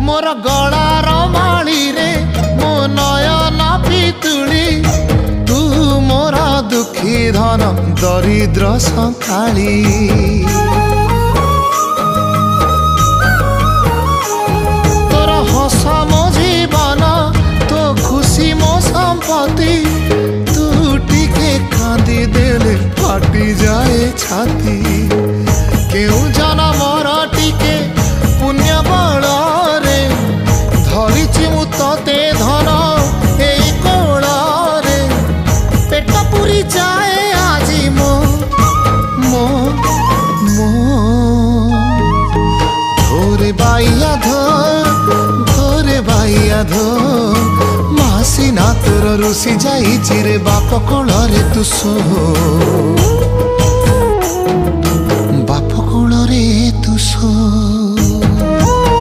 मोर गलार माली रे मो नयन पितुली तू मोर दुखी धन दरिद्र संकाली तोर हस मो जीवन तो खुशी मो संपत्ति तू टिके कांदी देले फाटी जाए छाती केउ जनमर टिके पुण्य बल रे धरिछि मु तते धन एई कोल रे पेट पुरी जाए आजी मो मो मो धोरे बाइया धो मासी ना तोर रुसी जाई चिरे बाप कोल रे तू सो